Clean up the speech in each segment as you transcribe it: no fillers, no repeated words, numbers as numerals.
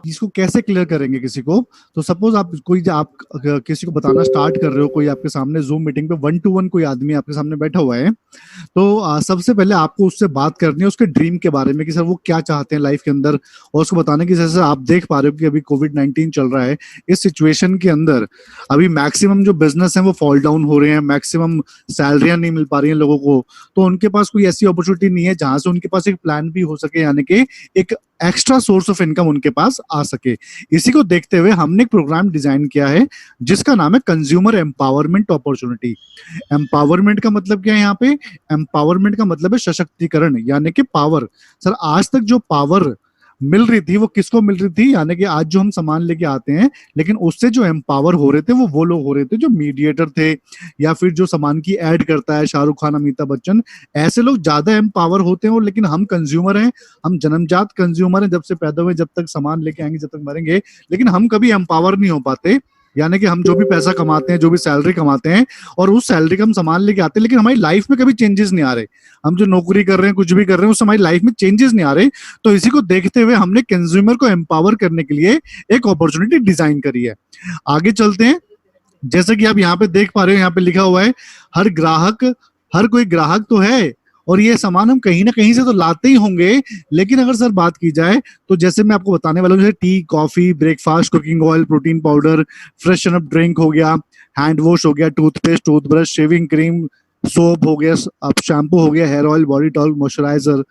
इसको कैसे क्लियर करेंगे किसी को? तो सपोज आप किसी को बताना स्टार्ट कर रहे हो, कोई आपके सामने जूम मीटिंग पे 1 to 1 कोई आदमी आपके सामने बैठा हुआ है, तो सबसे पहले आपको उससे बात करनी है उसके ड्रीम के बारे में कि सर वो क्या चाहते हैं लाइफ के अंदर, और उसको बताना कि जैसे आप देख पा रहे हो कि अभी कोविड-19 चल रहा है। इस सिचुएशन के अंदर अभी मैक्सिमम जो बिजनेस है वो फॉल डाउन हो रहे हैं, मैक्सिमम सैलरियां नहीं मिल पा रही हैं लोगों को, तो उनके पास कोई ऐसी अपॉर्चुनिटी नहीं है जहां से उनके पास एक प्लान भी हो सके, यानी कि एक एक्स्ट्रा सोर्स ऑफ इनकम उनके पास आ सके। इसी को देखते हुए हमने एक प्रोग्राम डिजाइन किया है जिसका नाम है कंज्यूमर एम्पावरमेंट अपॉर्चुनिटी। एम्पावरमेंट का मतलब क्या है यहाँ पे? एम्पावरमेंट का मतलब है सशक्तिकरण, यानी कि पावर। सर आज तक जो पावर मिल रही थी वो किसको मिल रही थी? यानी कि आज जो हम सामान लेके आते हैं, लेकिन उससे जो एम्पावर हो रहे थे वो लोग हो रहे थे जो मीडिएटर थे, या फिर जो सामान की ऐड करता है शाहरुख खान, अमिताभ बच्चन, ऐसे लोग ज्यादा एम्पावर होते हैं। और लेकिन हम कंज्यूमर हैं, हम जन्मजात कंज्यूमर हैं, जब से पैदा हुए जब तक सामान लेके आएंगे जब तक मरेंगे, लेकिन हम कभी एम्पावर नहीं हो पाते। यानी कि हम जो भी पैसा कमाते हैं, जो भी सैलरी कमाते हैं, और उस सैलरी का हम सामान लेके आते हैं, लेकिन हमारी लाइफ में कभी चेंजेस नहीं आ रहे। हम जो नौकरी कर रहे हैं, कुछ भी कर रहे हैं, उससे हमारी लाइफ में चेंजेस नहीं आ रहे। तो इसी को देखते हुए हमने कंज्यूमर को एम्पावर करने के लिए एक अपॉर्चुनिटी डिजाइन करी है। आगे चलते हैं। जैसे कि आप यहाँ पे देख पा रहे हो, यहाँ पे लिखा हुआ है हर ग्राहक, हर कोई ग्राहक तो है, और ये सामान हम कहीं ना कहीं से तो लाते ही होंगे। लेकिन अगर सर बात की जाए तो जैसे मैं आपको बताने वाला हूँ, जैसे tea, coffee, breakfast, cooking oil, protein powder, freshen up drink हो गया, हैंड वॉश हो गया, toothpaste, toothbrush, shaving cream, soap हो गया, अब शैम्पू हो गया, hair oil, body towel, moisturiser,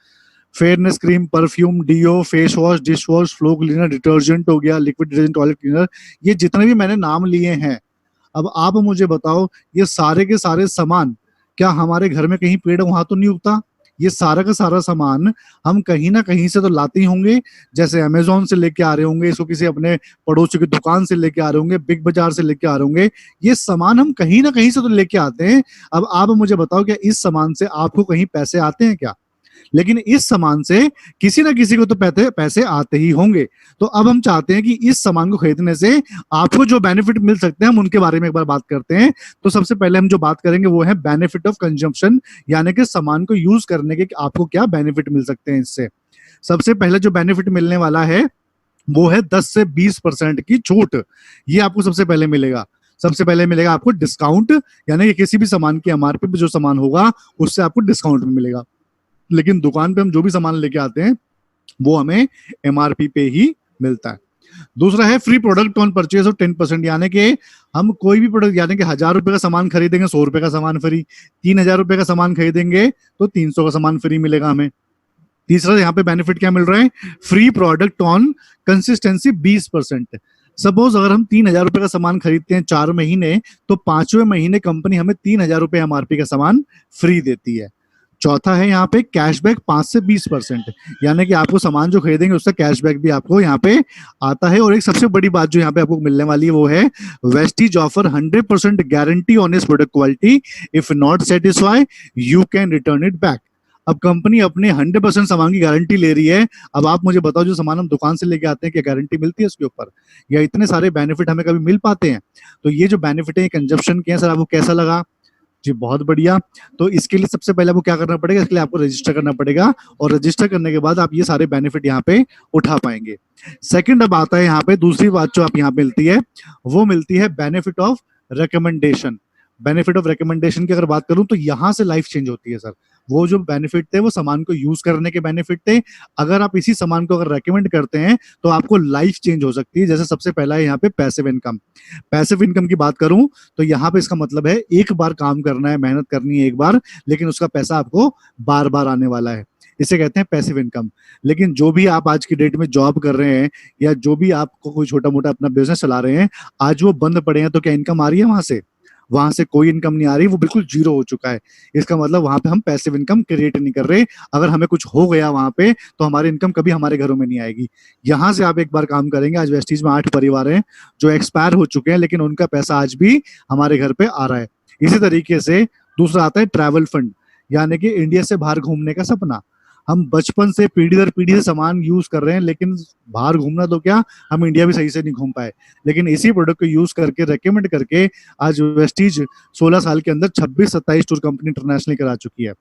fairness cream, perfume, deo, face wash, dish wash, floor cleaner, detergent हो गया, लिक्विड डिटर्जेंट, टॉयलेट क्लीनर, ये जितने भी मैंने नाम लिए हैं, अब आप मुझे बताओ ये सारे के सारे सामान क्या हमारे घर में कहीं पेड़ वहां तो नहीं उगता? ये सारा का सारा सामान हम कहीं ना कहीं से तो लाते ही होंगे। जैसे अमेजोन से लेके आ रहे होंगे, इसको किसी अपने पड़ोसी की दुकान से लेके आ रहे होंगे, बिग बाजार से लेके आ रहे होंगे। ये सामान हम कहीं ना कहीं से तो लेके आते हैं। अब आप मुझे बताओ क्या इस सामान से आपको कहीं पैसे आते हैं क्या? लेकिन इस सामान से किसी ना किसी को तो पैसे पैसे आते ही होंगे। तो अब हम चाहते हैं कि इस सामान को खरीदने से आपको जो बेनिफिट मिल सकते हैं, हम उनके बारे में एक बार बात करते हैं। तो सबसे पहले हम जो बात करेंगे वो है बेनिफिट ऑफ कंजम्पशन, यानी कि सामान को यूज करने के आपको क्या बेनिफिट मिल सकते हैं इससे। सबसे पहले जो बेनिफिट मिलने वाला है वो है 10 से 20% की छूट। ये आपको सबसे पहले मिलेगा। सबसे पहले मिलेगा आपको डिस्काउंट, यानी कि किसी भी सामान की एमआरपी पे जो सामान होगा उससे आपको डिस्काउंट में मिलेगा। लेकिन दुकान पे हम जो भी सामान लेके आते हैं वो हमें एमआरपी पे ही मिलता है। दूसरा है free product on purchase of 10%, यानी कि हम कोई भी प्रोडक्ट, यानी कि 1,000 रुपए का सामान खरीदेंगे 100 रुपए का सामान फ्री, 3,000 रुपए का सामान खरीदेंगे तो 300 का सामान फ्री मिलेगा हमें। तीसरा यहाँ पे बेनिफिट क्या मिल रहा है? Free product on consistency 20%। Suppose अगर हम 3,000 रुपए का सामान खरीदते हैं 4 महीने, तो 5वें महीने कंपनी हमें 3,000 रुपए एमआरपी का सामान फ्री देती है। चौथा है यहाँ पे कैशबैक 5 से 20%, यानी कि आपको सामान जो खरीदेंगे उसका कैशबैक भी आपको यहाँ पे आता है। और एक सबसे बड़ी बात जो यहाँ पे आपको मिलने वाली है वो है वेस्टीज ऑफर 100% गारंटी ऑन इस product quality, if not satisfy you can return it back. अब कंपनी अपने 100% सामान की गारंटी ले रही है। अब आप मुझे बताओ जो सामान हम दुकान से लेके आते हैं क्या गारंटी मिलती है उसके ऊपर? या इतने सारे बेनिफिट हमें कभी मिल पाते हैं? तो ये जो बेनिफिट है कंजप्शन के हैं। सर आपको कैसा लगा? जी बहुत बढ़िया। तो इसके लिए सबसे पहले आपको क्या करना पड़ेगा? इसके लिए आपको रजिस्टर करना पड़ेगा, और रजिस्टर करने के बाद आप ये सारे बेनिफिट यहाँ पे उठा पाएंगे। सेकंड अब आता है यहाँ पे दूसरी बात जो आप यहाँ पे मिलती है, वो मिलती है benefit of recommendation. Benefit of recommendation की अगर बात करूं तो यहां से लाइफ चेंज होती है सर। वो जो बेनिफिट थे वो सामान को यूज करने के बेनिफिट थे। अगर आप इसी सामान को अगर रेकमेंड करते हैं तो आपको लाइफ चेंज हो सकती है। जैसे सबसे पहला है यहाँ पे पैसिव इनकम। पैसिव इनकम की बात करूं तो यहाँ पे इसका मतलब है एक बार काम करना है, मेहनत करनी है एक बार, लेकिन उसका पैसा आपको बार बार आने वाला है। इसे कहते हैं पैसिव इनकम। लेकिन जो भी आप आज की डेट में जॉब कर रहे हैं, या जो भी आपको कोई छोटा मोटा अपना बिजनेस चला रहे हैं, आज वो बंद पड़े हैं, तो क्या इनकम आ रही है वहां से? वहां से कोई इनकम नहीं आ रही, वो बिल्कुल जीरो हो चुका है। इसका मतलब वहां पे हम पैसिव इनकम क्रिएट नहीं कर रहे। अगर हमें कुछ हो गया वहां पे तो हमारी इनकम कभी हमारे घरों में नहीं आएगी। यहां से आप एक बार काम करेंगे। आज वेस्टीज में 8 परिवार हैं जो एक्सपायर हो चुके हैं, लेकिन उनका पैसा आज भी हमारे घर पे आ रहा है। इसी तरीके से दूसरा आता है ट्रैवल फंड, यानी कि इंडिया से बाहर घूमने का सपना। हम बचपन से पीढ़ी दर पीढ़ी से सामान यूज कर रहे हैं, लेकिन बाहर घूमना तो क्या, हम इंडिया भी सही से नहीं घूम पाए। लेकिन इसी प्रोडक्ट को यूज करके रेकमेंड करके आज वेस्टीज 16 साल के अंदर 26-27 टूर कंपनी इंटरनेशनल करा चुकी है।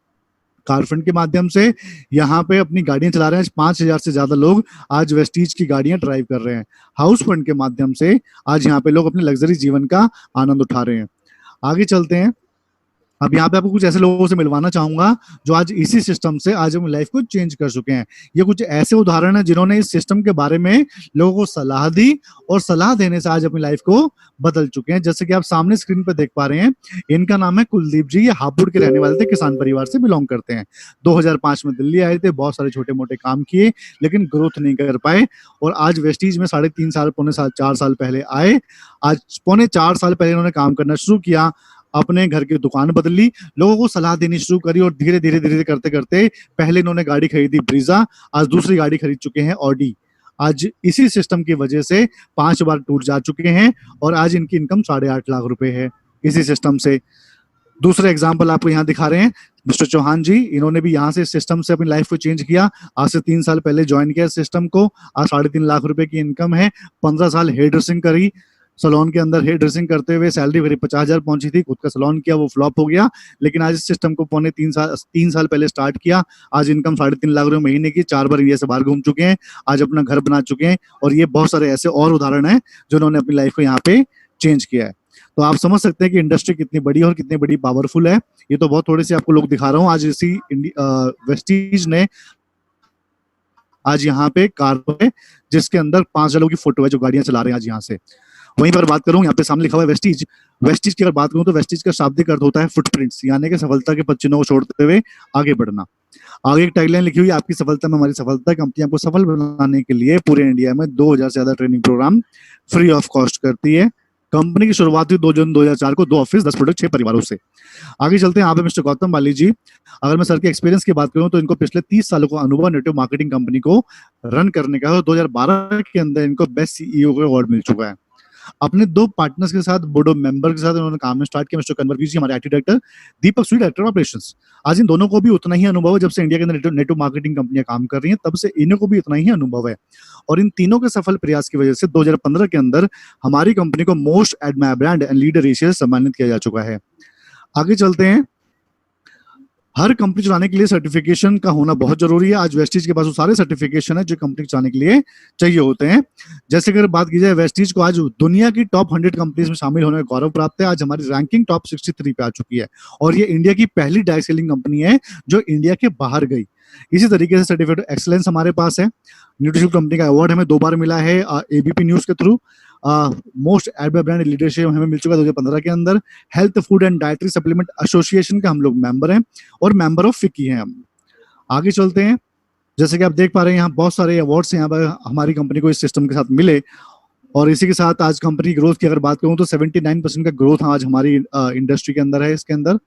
कारफंड के माध्यम से यहाँ पे अपनी गाड़ियां चला रहे हैं। 5,000 से ज्यादा लोग आज वेस्टीज की गाड़ियां ड्राइव कर रहे हैं। हाउस फंड के माध्यम से आज यहाँ पे लोग अपने लग्जरी जीवन का आनंद उठा रहे हैं। आगे चलते हैं। अब यहाँ पे आपको कुछ ऐसे लोगों से मिलवाना चाहूंगा जो आज इसी सिस्टम से आज अपनी लाइफ को चेंज कर चुके हैं। ये कुछ ऐसे उदाहरण हैं जिन्होंने इस सिस्टम के बारे में लोगों को सलाह दी और सलाह देने से आज अपनी लाइफ को बदल चुके हैं। जैसे कि आप सामने स्क्रीन पर देख पा रहे हैं, इनका नाम है कुलदीप जी। ये हापुड़ के रहने वाले थे, किसान परिवार से बिलोंग करते हैं। 2005 में दिल्ली आए थे, बहुत सारे छोटे मोटे काम किए लेकिन ग्रोथ नहीं कर पाए और आज वेस्टीज में 3.5 साल पौने 4 साल पहले आए। आज पौने 4 साल पहले इन्होंने काम करना शुरू किया, अपने घर की दुकान बदली, लोगों को सलाह देनी शुरू करी और धीरे धीरे धीरे करते करते पहले इन्होंने गाड़ी खरीदी ब्रीजा, आज दूसरी गाड़ी खरीद चुके हैं ऑडी। आज इसी सिस्टम की वजह से 5 बार टूर जा चुके हैं और आज इनकी इनकम 8.5 लाख रुपए है इसी सिस्टम से। दूसरे एग्जाम्पल आपको यहाँ दिखा रहे हैं मिस्टर चौहान जी। इन्होंने भी यहाँ से सिस्टम से अपनी लाइफ को चेंज किया। आज से 3 साल पहले ज्वाइन किया सिस्टम को। आज 3.5 लाख रुपए की इनकम है। 15 साल हेयर ड्रेसिंग करी, सलोन के अंदर हेयर ड्रेसिंग करते हुए सैलरी करीब 50,000 पहुंची थी। खुद का सलोन किया, वो फ्लॉप हो गया, लेकिन आज इस सिस्टम को पौने 3 साल पहले स्टार्ट किया। आज इनकम 3.5 लाख रुपए महीने की, 4 बार इंडिया से बाहर घूम चुके हैं, आज अपना घर बना चुके हैं। और ये बहुत सारे ऐसे और उदाहरण हैं जिन्होंने अपनी लाइफ को यहाँ पे चेंज किया है। तो आप समझ सकते हैं कि इंडस्ट्री कितनी बड़ी और कितनी बड़ी पावरफुल है। ये तो बहुत थोड़े से आपको लोग दिखा रहा हूँ। आज इसी वेस्टीज ने आज यहाँ पे कार है जिसके अंदर 5 लोगों की फोटो है जो गाड़ियां चला रहे हैं आज यहाँ से। वहीं पर बात करूं, यहाँ पे सामने लिखा हुआ है वेस्टीज। वेस्टीज की अगर बात करूं तो वेस्टीज का शाब्दिक अर्थ होता है फुटप्रिंट्स, यानी कि सफलता के पदचिन्हों को छोड़ते हुए आगे बढ़ना। आगे एक टैगलाइन लिखी हुई है, आपकी सफलता में हमारी सफलता। कंपनी आपको सफल बनाने के लिए पूरे इंडिया में 2000 से ज्यादा training programme free of cost करती है। कंपनी की शुरुआत हुई 2 जून 2004 को, 2 ऑफिस 10 प्रोडक्ट 6 परिवारों से। आगे चलते हैं। यहाँ पे मिस्टर गौतम बाली जी, अगर मैं सर के एक्सपीरियंस की बात करूं तो इनको पिछले 30 सालों का अनुभव नेटवर्क मार्केटिंग कंपनी को रन करने का है। 2012 के अंदर इनको बेस्ट सीईओ का अवार्ड मिल चुका है। अपने 2 पार्टनर्स के साथ, बोर्ड ऑफ मेंबर के साथ इन्होंने काम स्टार्ट किया। मिस्टर कन्वर जी हमारे आईटी डायरेक्टर, दीपक सुई डायरेक्टर ऑपरेशंस। आज इन दोनों को भी उतना ही अनुभव है। जब से इंडिया के अंदर नेटवर्क मार्केटिंग कंपनियां काम कर रही हैं तब से इन्हें को भी उतना ही अनुभव है। और इन तीनों के सफल प्रयास की वजह से 2015 के अंदर हमारी कंपनी को most admired brand and leader Asia से सम्मानित किया जा चुका है। आगे चलते हैं। हर कंपनी चलाने के लिए सर्टिफिकेशन का होना बहुत जरूरी है। आज वेस्टीज के पास वो सारे सर्टिफिकेशन है जो कंपनी चलाने के लिए चाहिए होते हैं। जैसे अगर बात की जाए, वेस्टीज को आज दुनिया की टॉप 100 कंपनीज में शामिल होने का गौरव प्राप्त है। आज हमारी रैंकिंग टॉप 63 पे आ चुकी है और ये इंडिया की पहली डायरेक्ट सेलिंग कंपनी है जो इंडिया के बाहर गई। इसी तरीके से सर्टिफिकेट एक्सीलेंस हमारे पास है। न्यूट्रिशन कंपनी का अवार्ड हमें 2 बार मिला है एबीपी न्यूज के through. Most admired brand leadership हमें मिल चुका है 2015 के अंदर। Health food and dietary supplement association का हम लोग मेंबर हैं और मेंबर ऑफ फिक्की हैं हम। आगे चलते हैं। जैसे कि आप देख पा रहे हैं यहाँ बहुत सारे अवार्ड्स यहाँ पर हमारी कंपनी को इस सिस्टम के साथ मिले और इसी के साथ आज कंपनी ग्रोथ की अगर बात करूं तो 79% का ग्रोथ आज हमारी इंडस्ट्री के अंदर है। इसके अंदर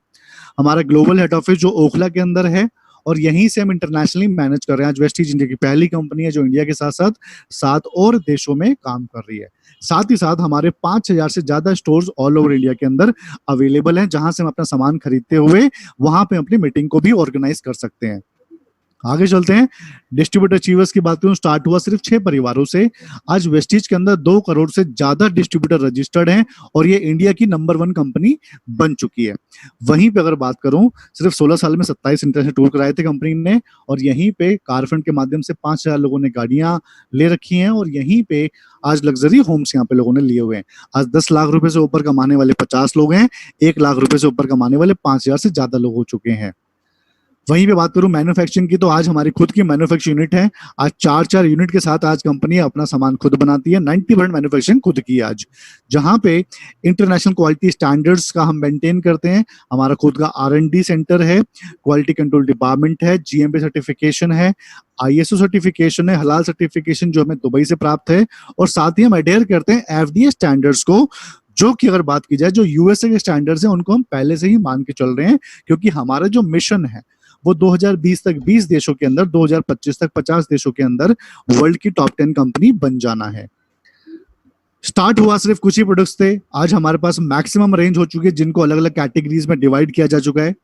हमारा ग्लोबल हेड ऑफिस जो ओखला के अंदर है और यहीं से हम इंटरनेशनली मैनेज कर रहे हैं। आज वेस्टीज इंडिया की पहली कंपनी है जो इंडिया के साथ साथ 7 और देशों में काम कर रही है। साथ ही साथ हमारे 5,000 से ज्यादा स्टोर्स ऑल ओवर इंडिया के अंदर अवेलेबल हैं जहां से हम अपना सामान खरीदते हुए वहां पे अपनी मीटिंग को भी ऑर्गेनाइज कर सकते हैं। आगे चलते हैं। डिस्ट्रीब्यूटर अचीवर्स की बात करूं, स्टार्ट हुआ सिर्फ 6 परिवारों से। आज वेस्टीज के अंदर 2 करोड़ से ज्यादा डिस्ट्रीब्यूटर रजिस्टर्ड हैं और ये इंडिया की नंबर 1 कंपनी बन चुकी है। वहीं पे अगर बात करूं, सिर्फ 16 साल में 27 इंटरनेशनल टूर कराए थे कंपनी ने और यहीं पे कारफंड के माध्यम से 5,000 लोगों ने गाड़ियां ले रखी हैं और यहीं पे आज लग्जरी होम्स यहाँ पे लोगों ने लिए हुए हैं। आज 10 लाख रुपए से ऊपर कमाने वाले 50 लोग हैं, 1 लाख रुपए से ऊपर कमाने वाले 5,000 से ज्यादा लोग हो चुके हैं। वहीं पे बात करूं मैन्युफैक्चरिंग की तो आज हमारी खुद की मैन्युफैक्चरिंग यूनिट है। आज 4 यूनिट के साथ आज कंपनी अपना सामान खुद बनाती है। 90% मैन्युफैक्चरिंग खुद की है आज, जहां पे इंटरनेशनल क्वालिटी स्टैंडर्ड्स का हम मेंटेन करते हैं। हमारा खुद का R&D सेंटर है, क्वालिटी कंट्रोल डिपार्टमेंट है, GMP सर्टिफिकेशन है, ISO सर्टिफिकेशन है, हलाल सर्टिफिकेशन जो हमें दुबई से प्राप्त है और साथ ही हम अडेयर करते हैं FDA स्टैंडर्ड्स को, जो कि अगर बात की जाए जो USA के स्टैंडर्ड्स हैं उनको हम पहले से ही मान के चल रहे हैं क्योंकि हमारा जो मिशन है वो 2020 तक 20 देशों के अंदर, 2025 तक 50 देशों के अंदर वर्ल्ड की टॉप 10 कंपनी बन जाना है। स्टार्ट हुआ सिर्फ कुछ ही प्रोडक्ट्स थे, आज हमारे पास मैक्सिमम रेंज हो चुकी है जिनको अलग अलग कैटेगरीज में डिवाइड किया जा चुका है।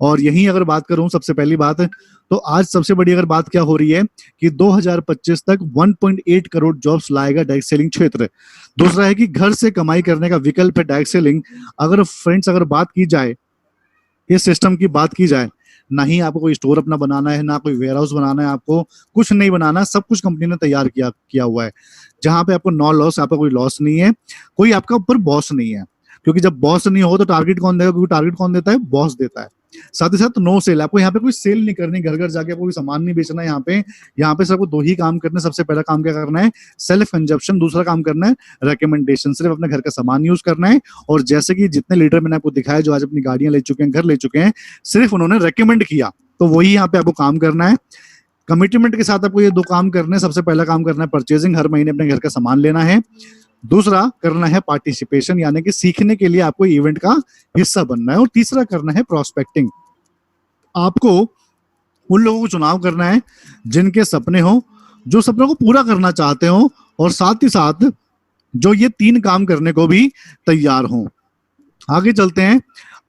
और यहीं अगर बात करूं सबसे पहली बात तो आज सबसे बड़ी अगर बात क्या हो रही है कि 2025 तक 1.8 करोड़ जॉब्स लाएगा डायरेक्ट सेलिंग क्षेत्र। दूसरा है कि घर से कमाई करने का विकल्प है डायरेक्ट सेलिंग। अगर फ्रेंड्स अगर बात की जाए, इस सिस्टम की बात की जाए, ना ही आपको कोई स्टोर अपना बनाना है, ना कोई वेयर हाउस बनाना है, आपको कुछ नहीं बनाना, सब कुछ कंपनी ने तैयार किया किया हुआ है, जहां पे आपको नो लॉस, आपका कोई लॉस नहीं है, कोई आपका ऊपर बॉस नहीं है, क्योंकि जब बॉस नहीं हो तो टारगेट कौन देगा, क्योंकि टारगेट कौन देता है, बॉस देता है। साथ ही साथ नो सेल, आपको यहाँ पे कोई सेल नहीं करनी, घर घर जाके कोई सामान नहीं बेचना, यहाँ पे सबको दो ही काम करना है। सबसे पहला काम क्या करना है, सेल्फ कंजप्शन, दूसरा काम करना है रिकमेंडेशन, सिर्फ अपने घर का सामान यूज करना है। और जैसे कि जितने लीडर मैंने आपको दिखाया जो आज अपनी गाड़ियां ले चुके हैं, घर ले चुके हैं, सिर्फ उन्होंने रेकमेंड किया, तो वही यहाँ पे आपको काम करना है। कमिटमेंट के साथ आपको ये दो काम करने हैं। सबसे पहला काम करना है परचेजिंग, हर महीने अपने घर का सामान लेना है। दूसरा करना है पार्टिसिपेशन, यानी कि सीखने के लिए आपको इवेंट का हिस्सा बनना है। और तीसरा करना है प्रोस्पेक्टिंग, आपको उन लोगों को चुनाव करना है जिनके सपने हो, जो सपनों को पूरा करना चाहते हो, और साथ ही साथ जो ये तीन काम करने को भी तैयार हो। आगे चलते हैं।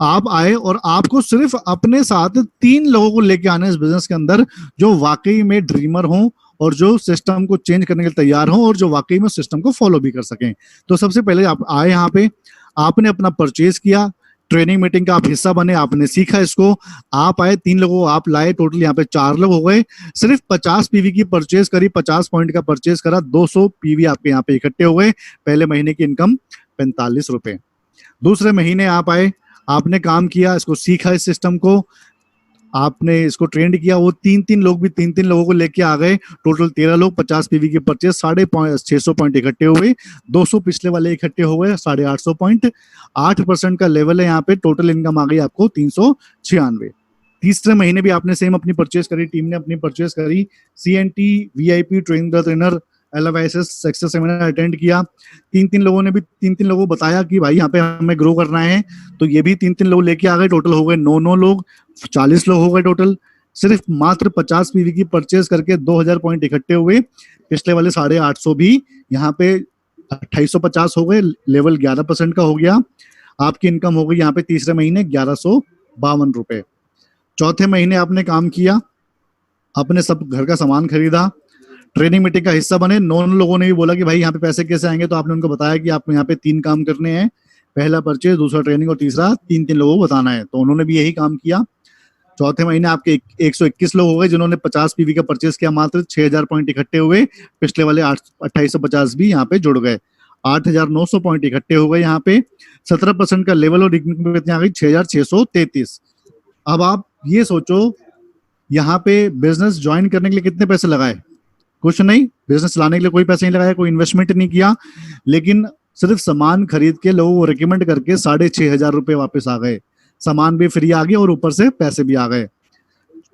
आप आए और आपको सिर्फ अपने साथ तीन लोगों को लेके आने इस बिजनेस के अंदर, जो वाकई में ड्रीमर हो और जो सिस्टम को चेंज करने के लिए तैयार हो और जो वाकई में सिस्टम को फॉलो भी कर सकें। तो सबसे पहले आप आए यहाँ पे, आपने अपना परचेज किया, ट्रेनिंग मीटिंग का आप हिस्सा बने, आपने सीखा इसको, आप आए, तीन लोगों को आप लाए, टोटल यहाँ पे 4 लोग हो गए। सिर्फ 50 पीवी की परचेज करी, 50 पॉइंट का परचेज करा, 200 पीवी आपके यहाँ पे इकट्ठे हो गए। पहले महीने की इनकम 45 रुपए। दूसरे महीने आप आए, आपने काम किया, इसको सीखा, इस सिस्टम को आपने इसको ट्रेंड किया, वो तीन लोग भी तीन लोगों को लेके आ गए, टोटल 13 लोग, 50 पीवी की परचेज, 650 पॉइंट इकट्ठे हुए, 200 पिछले वाले इकट्ठे हो गए, 850 पॉइंट, 8% का लेवल है यहाँ पे। टोटल इनकम आ गई आपको 396। तीसरे महीने भी आपने सेम अपनी परचेज करी, टीम ने अपनी परचेज करी, CNT VIP trainer LFIS success seminar attend किया। तीन लोगों ने भी तीन लोगों को बताया कि भाई यहाँ पे हमें ग्रो करना है, तो ये भी तीन लोग लेके आ गए, टोटल हो गए 9 लोग, 40 लोग हो गए टोटल। सिर्फ मात्र 50 पीवी की परचेज करके 2000 पॉइंट इकट्ठे हुए, पिछले वाले 850 भी यहाँ पे 2850 हो गए, लेवल 11% का हो गया। आपकी इनकम हो गई यहाँ पे तीसरे महीने 1152 रुपए। चौथे महीने आपने काम किया, अपने सब घर का सामान खरीदा, ट्रेनिंग मीटिंग का हिस्सा बने। 9 लोगों ने भी बोला कि भाई यहाँ पे पैसे कैसे आएंगे, तो आपने उनको बताया कि आपको यहाँ पे 3 काम करने हैं, पहला परचेज, दूसरा ट्रेनिंग और तीसरा तीन लोगों को बताना है, तो उन्होंने भी यही काम किया। चौथे महीने आपके 121 लोग हो गए जिन्होंने 50 पीवी का परचेज किया, मात्र 6000 पॉइंट इकट्ठे हुए, पिछले वाले 2850 भी यहाँ पे जुड़ गए, 8900 पॉइंट इकट्ठे हो गए यहाँ पे। 17% का लेवल और इनकम कितनी आ गई, 6633। अब आप ये सोचो, यहाँ पे बिजनेस ज्वाइन करने के लिए कितने पैसे लगाए, कुछ नहीं, बिजनेस चलाने के लिए कोई पैसे नहीं लगाया, कोई इन्वेस्टमेंट नहीं किया, लेकिन सिर्फ सामान खरीद के लोगों को रिकमेंड करके 6500 रुपए वापस आ गए, सामान भी फ्री आ गया और ऊपर से पैसे भी आ गए।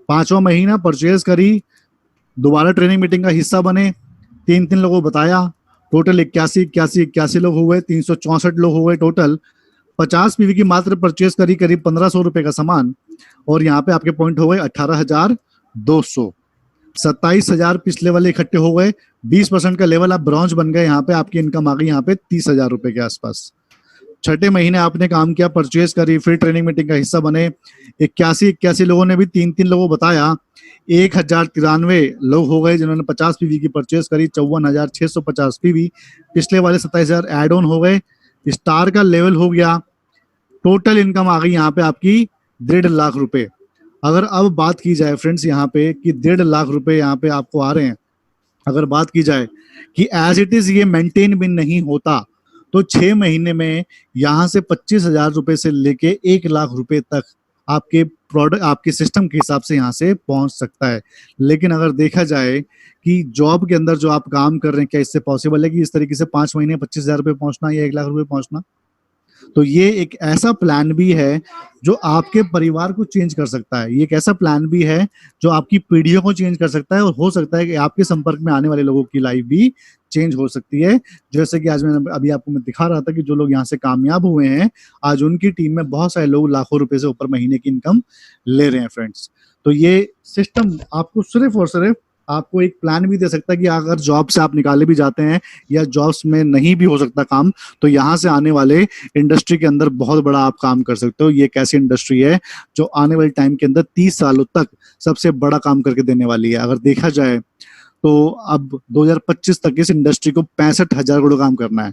5वां महीना परचेज करी, दोबारा ट्रेनिंग मीटिंग का हिस्सा बने, तीन लोगों को बताया, टोटल 81 लोग हुए, 364 लोग हुए टोटल। 50 पीवी की मात्र परचेज करी, करीब 1500 रुपए का सामान, और यहाँ पे आपके पॉइंट हो गए 18200। 27000 पिछले वाले इकट्ठे हो गए, 20% का लेवल, आप ब्रॉन्ज बन गए। यहाँ पे आपकी इनकम आ गई यहाँ पे 30,000 रुपए के आसपास। छठे महीने आपने काम किया, परचेज करी, फिर ट्रेनिंग मीटिंग का हिस्सा बने, 81 लोगों ने भी तीन लोगों को बताया, 1093 लोग हो गए जिन्होंने 50 पीवी की परचेज करी, 54,650 पीवी, पिछले वाले 27,000 एड ऑन हो गए, स्टार का लेवल हो गया। टोटल इनकम आ गई यहाँ पे आपकी 1.5 लाख रुपए। अगर अब बात की जाए फ्रेंड्स यहाँ पे कि 1.5 लाख रुपए यहाँ पे आपको आ रहे हैं, अगर बात की जाए कि एज इट इज ये मेंटेन भी नहीं होता, तो 6 महीने में यहाँ से 25,000 रुपए से लेके 1 लाख रुपए तक आपके प्रोडक्ट, आपके सिस्टम के हिसाब से यहाँ से पहुंच सकता है। लेकिन अगर देखा जाए कि जॉब के अंदर जो आप काम कर रहे हैं, क्या इससे पॉसिबल है कि इस तरीके से 5 महीने 25,000 रुपए पहुंचना या 1 लाख रुपए पहुंचना? तो ये एक ऐसा प्लान भी है जो आपके परिवार को चेंज कर सकता है, ये एक ऐसा प्लान भी है जो आपकी पीढ़ियों को चेंज कर सकता है, और हो सकता है कि आपके संपर्क में आने वाले लोगों की लाइफ भी चेंज हो सकती है। जैसे कि आज मैंने अभी आपको मैं दिखा रहा था कि जो लोग यहाँ से कामयाब हुए हैं, आज उनकी टीम में बहुत सारे लोग लाखों रुपए से ऊपर महीने की इनकम ले रहे हैं फ्रेंड्स। तो ये सिस्टम आपको सिर्फ और सिर्फ आपको एक प्लान भी दे सकता है कि अगर जॉब से आप निकाले भी जाते हैं या जॉब्स में नहीं भी हो सकता काम, तो यहाँ से आने वाले इंडस्ट्री के अंदर बहुत बड़ा आप काम कर सकते हो। ये एक ऐसी इंडस्ट्री है जो आने वाले टाइम के अंदर 30 सालों तक सबसे बड़ा काम करके देने वाली है। अगर देखा जाए तो अब 2025 तक इस इंडस्ट्री को 65,000 करोड़ काम करना है,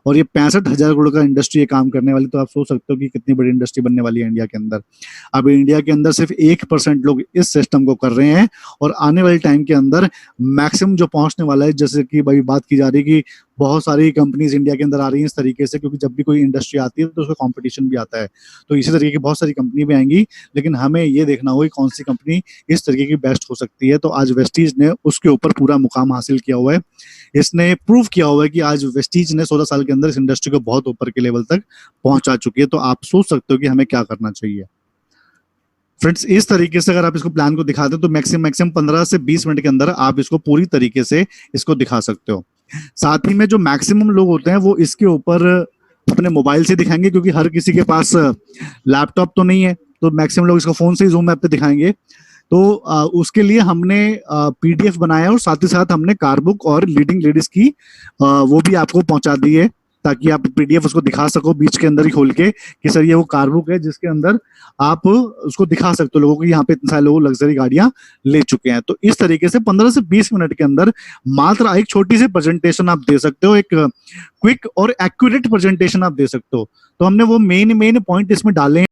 और ये 65,000 करोड़ का इंडस्ट्री, ये काम करने वाली, तो आप सोच सकते हो कि कितनी बड़ी इंडस्ट्री बनने वाली है इंडिया के अंदर। अब इंडिया के अंदर सिर्फ 1% लोग इस सिस्टम को कर रहे हैं, और आने वाले टाइम के अंदर मैक्सिमम जो पहुंचने वाला है, जैसे कि भाई बात की जा रही है कि बहुत सारी कंपनीज इंडिया के अंदर आ रही हैं इस तरीके से, क्योंकि जब भी कोई इंडस्ट्री आती है तो उसका कंपटीशन भी आता है, तो इसी तरीके की बहुत सारी कंपनी भी आएंगी, लेकिन हमें ये देखना होगा कि कौन सी कंपनी इस तरीके की बेस्ट हो सकती है। तो आज वेस्टीज ने उसके ऊपर पूरा मुकाम हासिल किया हुआ है, इसने प्रूव किया हुआ है कि आज वेस्टीज ने 16 साल के अंदर इस इंडस्ट्री को बहुत ऊपर के लेवल तक पहुंचा चुकी है। तो आप सोच सकते हो कि हमें क्या करना चाहिए। फ्रेंड्स, इस तरीके से अगर आप इसको प्लान को दिखाते हो तो मैक्सिमम 15 से 20 मिनट के अंदर आप इसको पूरी तरीके से इसको दिखा सकते हो। साथ ही में जो मैक्सिमम लोग होते हैं वो इसके ऊपर अपने मोबाइल से दिखाएंगे, क्योंकि हर किसी के पास लैपटॉप तो नहीं है, तो मैक्सिमम लोग इसको फोन से ही जूम ऐप पे दिखाएंगे। तो उसके लिए हमने पीडीएफ बनाया, और साथ ही साथ हमने कारबुक और लीडिंग लेडीज की वो भी आपको पहुंचा दी है, ताकि आप पीडीएफ उसको दिखा सको बीच के अंदर ही खोल के कि सर ये वो कारबुक है जिसके अंदर आप उसको दिखा सकते हो लोगों को, यहाँ पे इतने सारे लोग लग्जरी गाड़ियां ले चुके हैं। तो इस तरीके से 15 से 20 मिनट के अंदर मात्र एक छोटी सी प्रेजेंटेशन आप दे सकते हो, एक क्विक और एक्यूरेट प्रेजेंटेशन आप दे सकते हो। तो हमने वो मेन पॉइंट इसमें डाले हैं।